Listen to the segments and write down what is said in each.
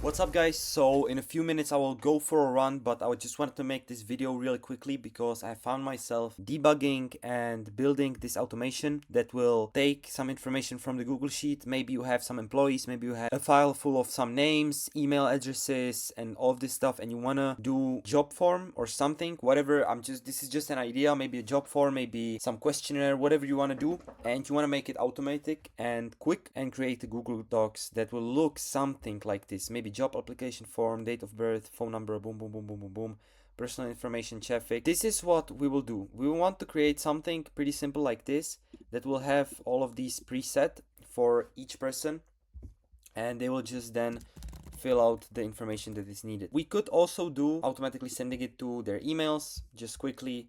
What's up guys? So in a few minutes I will go for a run, but I just wanted to make this video really quickly because I found myself debugging and building this automation that will take some information from the Google Sheet. Maybe you have some employees, maybe you have a file full of some names, email addresses and all of this stuff, and you wanna do job form or something, whatever. This is just an idea, maybe a job form, maybe some questionnaire, whatever you wanna do, and you wanna make it automatic and quick and create a Google Docs that will look something like this. Maybe job application form, date of birth, phone number, boom, boom, boom, boom, boom, boom, personal information, traffic. This is what we will do. We want to create something pretty simple like this that will have all of these preset for each person, and they will just then fill out the information that is needed. We could also do automatically sending it to their emails. Just quickly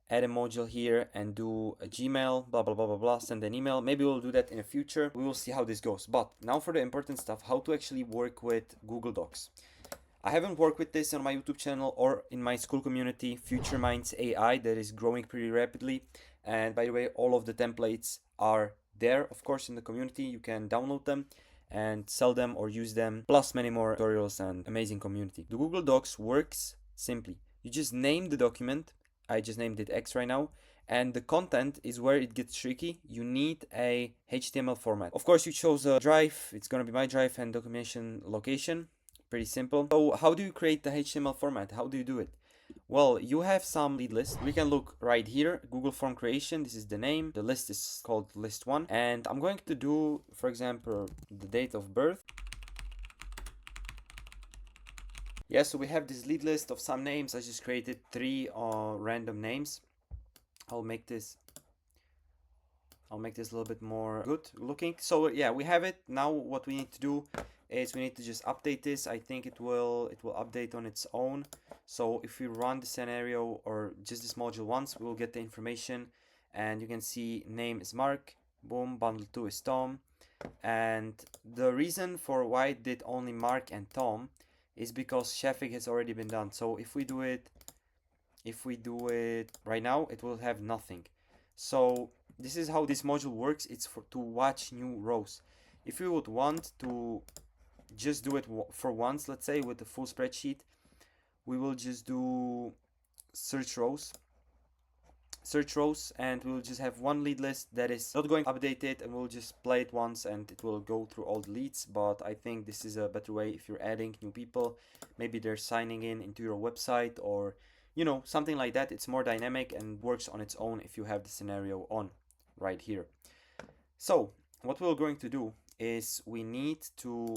add a module here and do a Gmail, blah, blah, blah, blah, blah, send an email. Maybe we'll do that in the future. We will see how this goes. But now for the important stuff, how to actually work with Google Docs. I haven't worked with this on my YouTube channel or in my Skool community, Future Minds AI, that is growing pretty rapidly. And by the way, all of the templates are there, of course, in the community. You can download them and sell them or use them, plus many more tutorials and amazing community. The Google Docs works simply. You just name the document. I just named it X right now, and the content is where it gets tricky. You need a HTML format. Of course, you chose a drive. It's gonna be my drive and documentation location. Pretty simple. So how do you create the HTML format? How do you do it? Well, you have some lead list. We can look right here, Google form creation. This is the name. The list is called list 1, and I'm going to do, for example, the date of birth. Yeah, so we have this lead list of some names. I just created 3 random names. I'll make this a little bit more good looking. So yeah, we have it. Now what we need to do is we need to just update this. I think it will update on its own. So if we run the scenario or just this module once, we will get the information, and you can see name is Mark, boom, bundle 2 is Tom. And the reason for why it did only Mark and Tom is because traffic has already been done. So if we do it right now, it will have nothing. So this is how this module works. It's to watch new rows. If we would want to just do it for once, let's say with the full spreadsheet, we will just do search rows, and we'll just have one lead list that is not going to update it, and we'll just play it once and it will go through all the leads. But I think this is a better way if you're adding new people. Maybe they're signing in into your website, or something like that. It's more dynamic and works on its own if you have the scenario on right here. So what we're going to do is we need to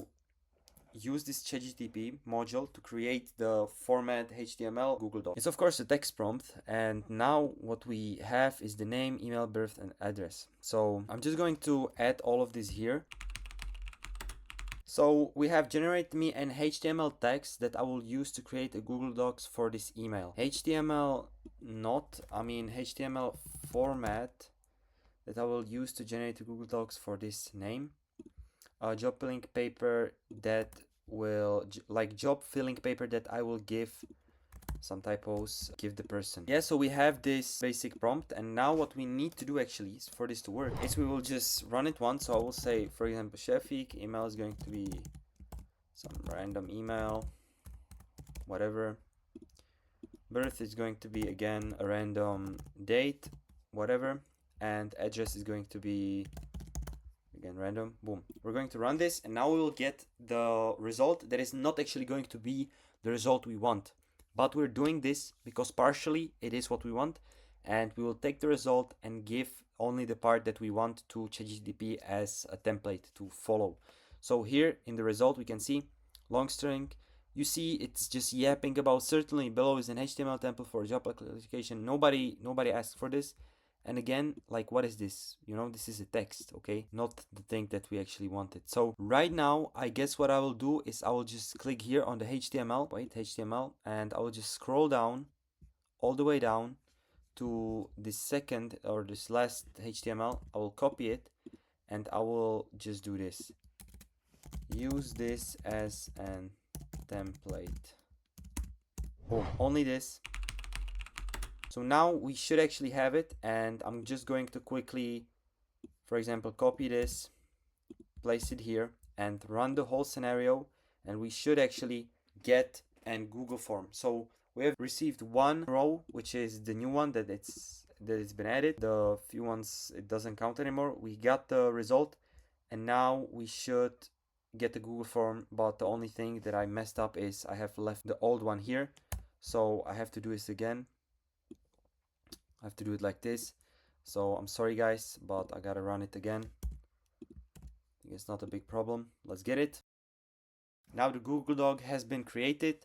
use this ChatGPT module to create the format HTML Google Docs. It's of course a text prompt, and now what we have is the name, email, birth, and address. So I'm just going to add all of this here. So we have generate me an HTML text that I will use to create a Google Docs for this email. HTML format that I will use to generate a Google Docs for this name. Job filling paper that will, job filling paper that I will give some typos, give the person. Yeah, so we have this basic prompt, and now what we need to do actually is for this to work is we will just run it once. So I will say, for example, Shafik, email is going to be some random email, whatever. Birth is going to be again a random date, whatever, and address is going to be again random. Boom. We're going to run this, and now we will get the result that is not actually going to be the result we want, but we're doing this because partially it is what we want, and we will take the result and give only the part that we want to ChatGPT as a template to follow. So here in the result we can see long string. You see it's just yapping about certainly below is an HTML template for job application. Nobody asked for this. And again, what is this? This is a text, okay? Not the thing that we actually wanted. So right now, I guess what I will do is I will just click here on the HTML, and I will just scroll down, all the way down to this second or this last HTML. I will copy it, and I will just do this. Use this as an template. Boom, only this. So now we should actually have it, and I'm just going to quickly, for example, copy this, place it here, and run the whole scenario, and we should actually get and Google form. So we have received one row, which is the new one that it's been added. The few ones, it doesn't count anymore. We got the result, and now we should get the Google form, but the only thing that I messed up is I have left the old one here, so I have to do this again. I have to do it like this. So I'm sorry guys, but I gotta run it again. It's not a big problem. Let's get it. Now the Google Doc has been created.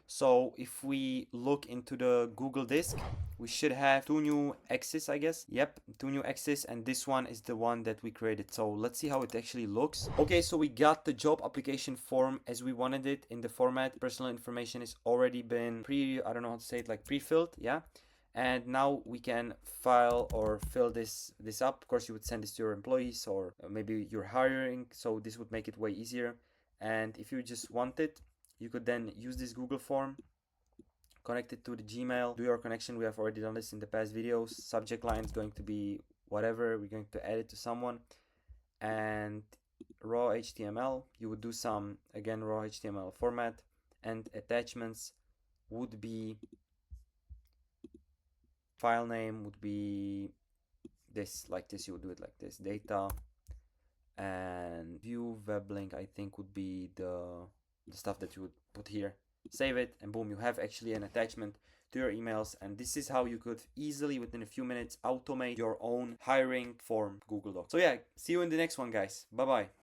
So if we look into the Google disk, we should have two new axes, I guess. Yep, two new axes, and this one is the one that we created. So let's see how it actually looks. Okay, so we got the job application form as we wanted it in the format. Personal information is already been I don't know how to say it, like pre-filled, yeah. And now we can file or fill this up. Of course, you would send this to your employees, or maybe you're hiring, so this would make it way easier. And if you just want it, you could then use this Google form, connect it to the Gmail, do your connection. We have already done this in the past videos. Subject line is going to be whatever, we're going to add it to someone. And raw HTML, you would do some, again, raw HTML format, and attachments would be, file name would be this, like this. You would do it like this, data, and view web link, I think, would be the stuff that you would put here. Save it, and boom, you have actually an attachment to your emails. And this is how you could easily, within a few minutes, automate your own hiring form Google Doc. So yeah, see you in the next one, guys. Bye bye.